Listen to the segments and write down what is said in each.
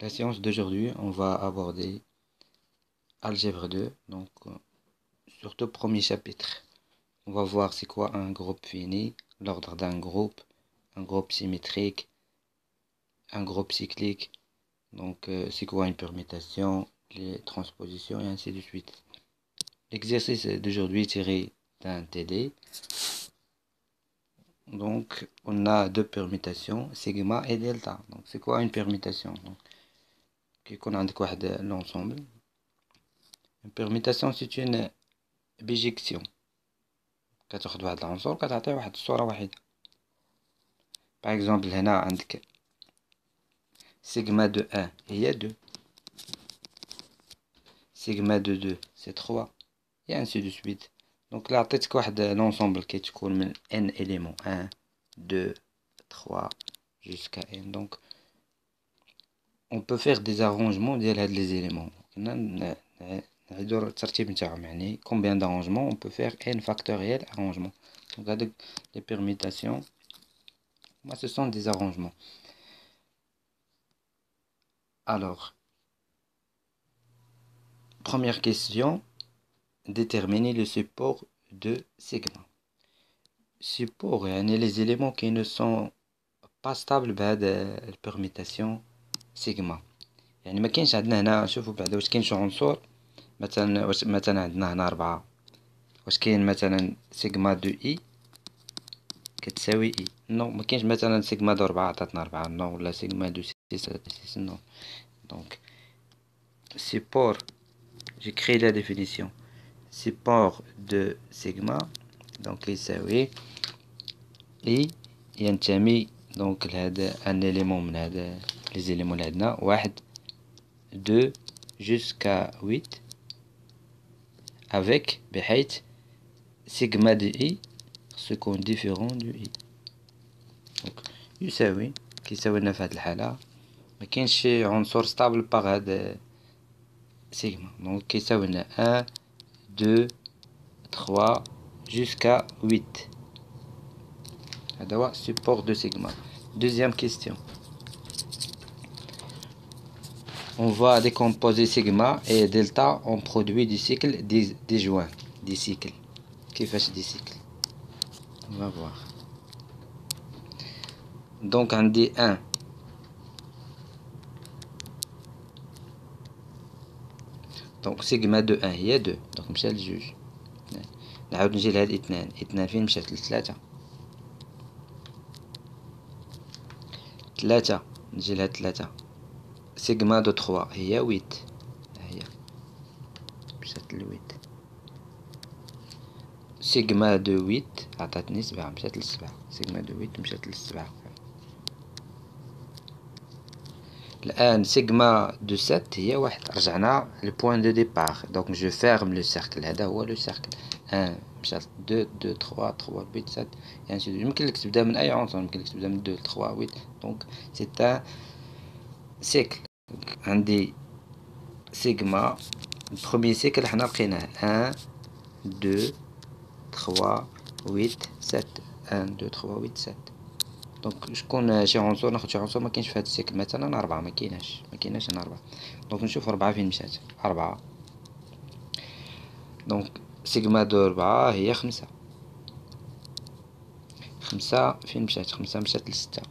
La séance d'aujourd'hui, on va aborder Algèbre 2, donc surtout premier chapitre. On va voir c'est quoi un groupe fini, l'ordre d'un groupe, un groupe symétrique, un groupe cyclique, donc c'est quoi une permutation, les transpositions et ainsi de suite. L'exercice d'aujourd'hui est tiré d'un TD. Donc on a deux permutations, sigma et delta. Donc c'est quoi une permutation? Donc كيكون عندك واحد l'ensemble. Une permutation c'est une بيجيكسيون، كتاخد واحد العنصر وكتعطيه واحد الصورة واحدة. باغ اكزومبل هنا عندك سيغما دو ان هي 2، سيغما دو 2 سي 3 et ainsi de suite. دونك لا عطيتك واحد لونسومبل كيتكون من ان éléments 1 2 3 jusqu'à n. Donc on peut faire des arrangements ديال هاد les éléments. نعيدو الترتيب نتاعهم، يعني combien d'arrangements on peut faire n factoriel arrangement. Donc هادوك les permutations moi ce sont des arrangements. Alors première question, déterminer le support de sigma. Support يعني les éléments qui ne sont pas stables بهاد البرميتاسيون سيجما. يعني ما كاينش عندنا هنا، شوفوا بعدا واش كاين شي عنصر مثلا، واش مثلا عندنا هنا 4، واش كاين مثلا سيجما دو اي كتساوي اي؟ نو، ما كاينش مثلا سيجما دو 4 عطاتنا 4 نو، ولا سيجما دو 6 نو. دونك support, j'ai créé la définition. Support de sigma donc يساوي اي ينتمي دونك لهذا ان élément من هذا les éléments اللي عندنا 1 2 jusqu'à 8 avec بحيث sigma de i ce qu'on différent du i. donc يساوي كيساوي لنا في هذه الحالة ما كاينش شي عنصر ستابل باغ هذا sigma. donc كيساوي لنا 1 2 3 jusqu'à 8. هذا هو support de sigma. Deuxième question. On va décomposer sigma et delta en produit du cycle des joints des cycles. كيفاش des cycles? On va voir. Donc عندي 1 donc sigma de 1 هي 2 donc مشى لجوج. نعاود نجي لهاد 2 فين مشات؟ لثلاثة. 3 نجي لهاد 3 سيغما دو 3 هي 8 هي مشات ل 8. سيغما دو 8 عطاتني 7 مشات ل 7. سيغما دو 8 مشات ل 7. الآن سيغما دو 7 هي 1. رجعنا للبوان دو ديبار. دونك جو فيرم لو سيركل. هذا هو لو سيركل. 1 مشات 2 2 3 3 8 7 يعني يمكن لك تبدا من اي عنصر، يمكن لك تبدا من 2 3 8. دونك سي ان سيكل. عندي سيغما البروميي سيكل حنا لقيناه 1 2 3 8 7 1 2 3 8 7. دونك شكون شي عنصر، ناخد شي عنصر ما كاينش في هذا السيكل، مثلا 4 ما كايناش هنا 4. دونك نشوف 4 فين مشات. 4 دونك سيغما دو 4 هي 5. 5 فين مشات؟ 5 مشات ل 6.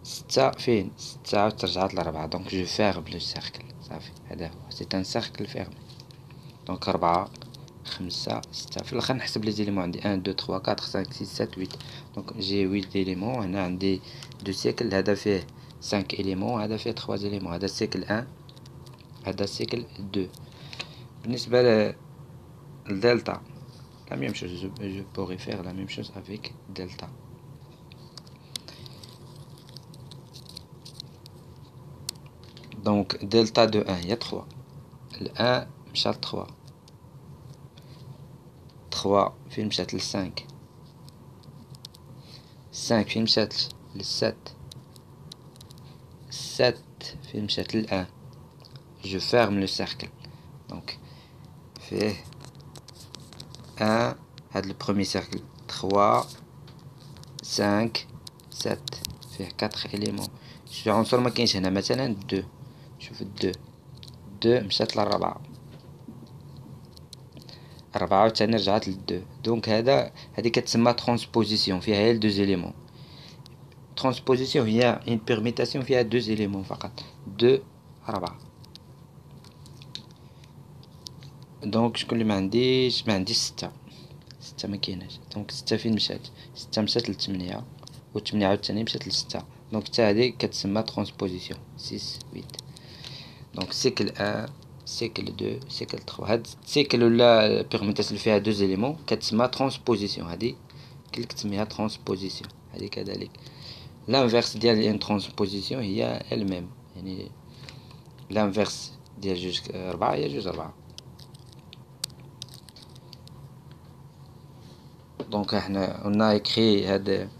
6 فين؟ 6 عاود رجعت ل 4. دونك جو فيرم لو سيركل صافي. هذا هو سي ان سيركل فيرمي. دونك 4 5 6 في الاخر نحسب لي زيليمون. عندي 1 2 3 4 5 6 7 8. دونك جي 8 زيليمون. هنا عندي دو سيكل، هذا فيه 5 éléments هذا فيه 3 éléments. هذا سيكل 1 هذا سيكل 2. بالنسبة للدلتا la même chose, je pourrais faire la même chose avec delta. Donc delta de 1 il y a 3. Le 1 مشات 3. 3 فين مشات ل 5. 5 فين مشات ل 7. 7 فين مشات ل 1. Je ferme le cercle. Donc fait 1 هذا le premier cercle 3 5 7 فيه 4 إليمون. شي عنصر ما كاينش هنا، مثلا دو، شوف دو مشات للربعة، 4 عاوتاني رجعت للدو. دونك هادي كتسمى ترانسبوزيسيون، فيها غير 2 إليمون. ترانسبوزيسيون هي اون بيرميتاسيون فيها 2 إليمون فقط، 2 4. دونك شكون اللي ما عنديش 6 ما كايناش. دونك 6 فين مشات؟ 6 مشات ل8 و8 عاوتاني مشات ل6. دونك حتى هادي كتسمى ترانسبوزيسيون 6 8. دونك سيكل 1 سيكل 2 سيكل 3. هاد سيكل ولا بيرميتاسيون اللي فيها 2 إليمون كتسمى ترانسبوزيسيون، هادي كتسميها ترانسبوزيسيون. هادي كذلك l'inverse ديال une transposition هي elle-même، يعني l'inverse ديال 2 4 هي 2 4. دونك احنا قلنا écrit هاد،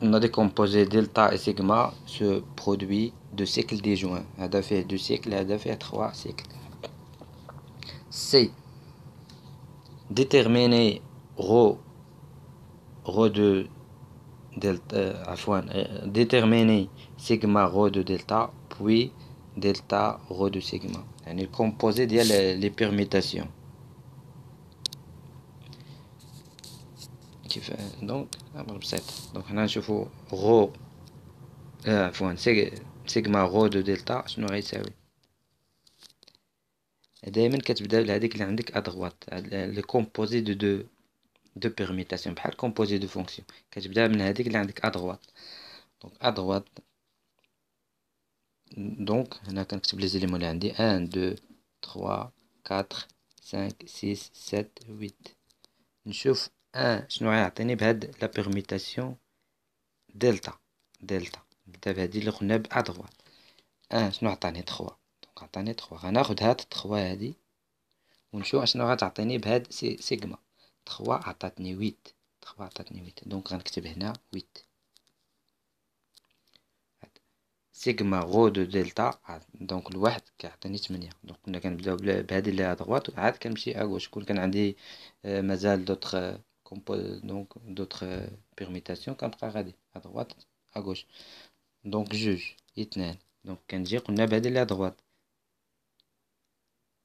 on a décomposé delta et sigma se produit de cycles disjoints. هذا فيه 2 cycles، هذا فيه 3 cycles. C déterminer rho de delta déterminer sigma rho de delta puis delta rho de sigma، يعني الكومبوزي ديال لي بيرميتاسيون كيف. دونك امر بسيط. دونك هنا نشوفو غو عفوا سيغما غو دو دلتا شنو غيساوي. دائما كتبدا بهذيك اللي عندك ادغوات، لي كومبوزي دو بيرميتاسيون بحال كومبوزي دو فونكسيون، كتبدا من هذيك اللي عندك ادغوات. دونك ادغوات، دونك هنا كنكتب لي زيليمون اللي عندي 1 2 3 4 5 6 7 8. نشوف شنو غيعطيني بهاد لا بيرميتاسيون دلتا. نبدا بهادي اللي قلنا بادغوات. شنو عطاني 3، دونك عطاني 3. غناخد هاد 3 هادي ونشوف اشنو غتعطيني بهاد سيغما. 3 عطاتني 8، 3 عطاتني 8. دونك غنكتب هنا 8. سيغما غو دو دلتا، دونك الواحد كيعطيني 8. دونك كنا كنبداو بهادي اللي ادغوات وعاد كنمشي اغوش. كون كان عندي مازال دوطخ دونك دوطخ بيرميتاسيون كنبقى غادي ادغوات اغوش. دونك 2 دونك كنجي قلنا بهادي اللي ادغوات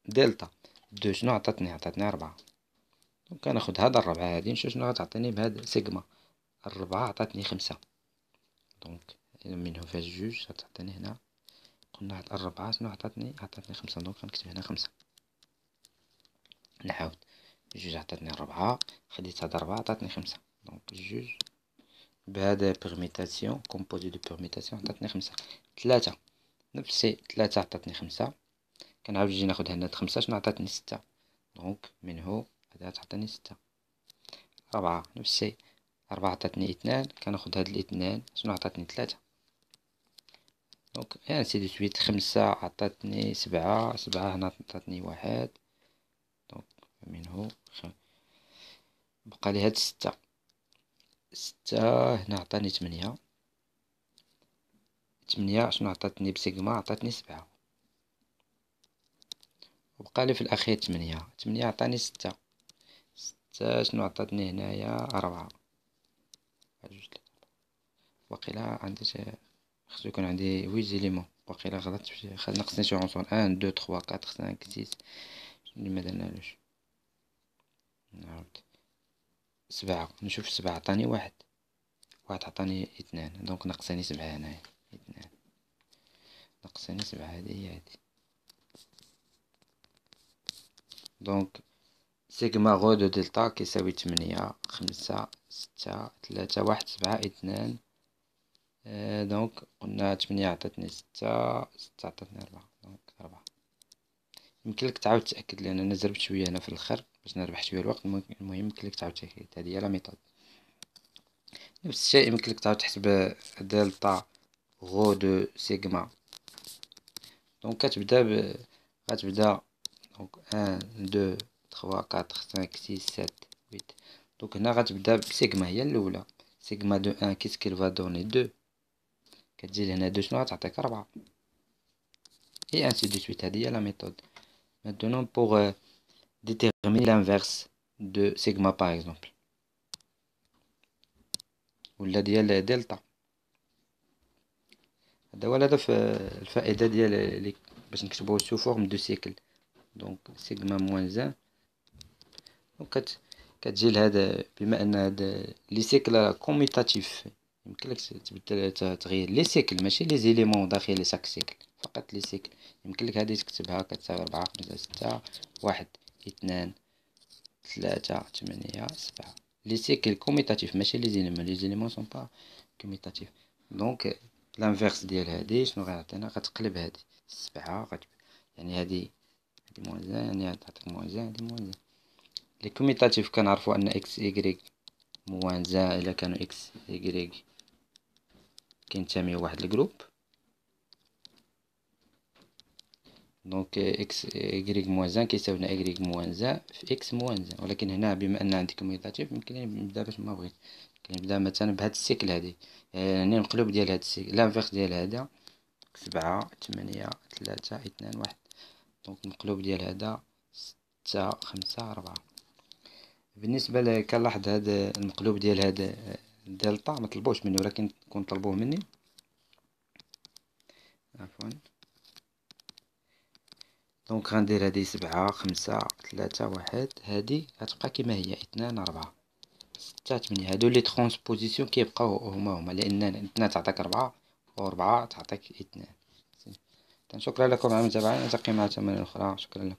دلتا 2 شنو عطاتني 4. دونك كناخد هاد 4 هادي نشوف شنو غتعطيني بهاد سيغما. 4 عطاتني 5. دونك منه فاش 2 غتعطيني هنا قلنا هاد 4 شنو عطاتني 5. دونك غنكتب هنا 5. نعاود 2 عطاتني 4، خديت هاد 4 عطاتني 5. دونك 2 بهذا بيرميتاسيون كومبوزي دو بيرميتاسيون عطاتني 5. 3 نفس 3 عطاتني 5. كنعاود نجي ناخد هنا 5 شنو عطاتني 6. دونك منه هذا تعطيني 6. 4 نفس 4 عطاتني 2، كناخد هاد الاثنان شنو عطاتني 3. دونك انسي دو سويت. 5 عطاتني 7 هنا عطاتني 1. دونك منه بقى لي هاد 6 هنا عطاني 8 شنو عطاتني بسيغما عطاتني 7. وبقى لي في الاخير 8 عطاني 6 شنو عطاتني هنايا 4. وقيلا عندي خصو يكون عندي 8 زيليمون. وقيلا غلطت نقصني شي عنصر 1 2 3 4 5 6. شنو ما درنالوش. نعاود 7 نشوف 7 عطاني 1 عطاني 2. دونك نقصني 7 هنايا 2 نقصني 7. هادي هي هادي. دونك سيغما غو دو دلتا كيساوي 8 5 6 3 1 7 2. دونك قلنا 8 عطاتني 6 عطاتني 4. دونك 4. يمكن لك تعاود تأكد لأن أنا زربت شوية هنا في الآخر باش نربح شوية الوقت. المهم يمكن لك تعاود تأكد. هذه هي لا ميثود. نفس الشيء يمكن لك تعاود تحسب دلتا غو دو سيغما. دونك كتبدا غتبدا دونك 1 2 3 4 5 6 7 8. دونك هنا غتبدا بسيغما هي الأولى. سيغما دو 1 كيس كيل فا دوني 2. كتجي لهنا 2 شنو غتعطيك 4. et ainsi de suite. هذه هي لا ميثود. Maintenant pour déterminer l'inverse de sigma par exemple ولا ديال دلتا. هذا هو الهدف. الفائدة ديال باش نكتبوه سو فورم دو سيكل. دونك سيغما موان زان. دونك كتجي لهذا، بما ان هذا لي سيكل كوميتاتيف، يمكنلك تبدل تغير لي سيكل ماشي لي زيليمون داخل ساك سيكل، فقط لي سيكل. يمكنلك هذه تكتبها كتساوي 4 5 6 1 2 3 8 7. لي سيكل كوميتاتيف ماشي لي زيليمون، لي زيليمون سون با كوميتاتيف. دونك لانفيرس ديال هادي شنو غيعطينا؟ غتقلب هادي 7 يعني هادي موان زان، يعني هادي تعطيك موان زان، هادي موان زان. لي كوميتاتيف كنعرفو ان اكس ايكغيك موان زان الا كانو اكس ايكغيك كينتميو لواحد الجروب. دونك اكس ايكغيك موان زان كيساوي لنا ايكغيك موان زان في اكس موان زان. ولكن هنا بما ان عندي كوميتاتيف يمكن لي نبدا باش ما بغيت، كنبدا مثلا بهاد السيكل هادي، يعني المقلوب ديال هاد السيكل لانفيرس ديال هذا 7 8 3 2 1. دونك المقلوب ديال هذا 6 5 4. بالنسبة كنلاحظ هذا المقلوب ديال هذا دلتا ما طلبوش مني، ولكن كون طلبوه مني عفوا. دونك غندير هذه 7 5 3 1. هذه غتبقى كما هي 2 4 6 8. هادو لي ترونسبوزيسيون كيبقاو هما لان 2 تعطيك 4 و4 تعطيك 2. شكرا لكم على المتابعة، نلتقي مع تمارين أخرى. شكرا لكم.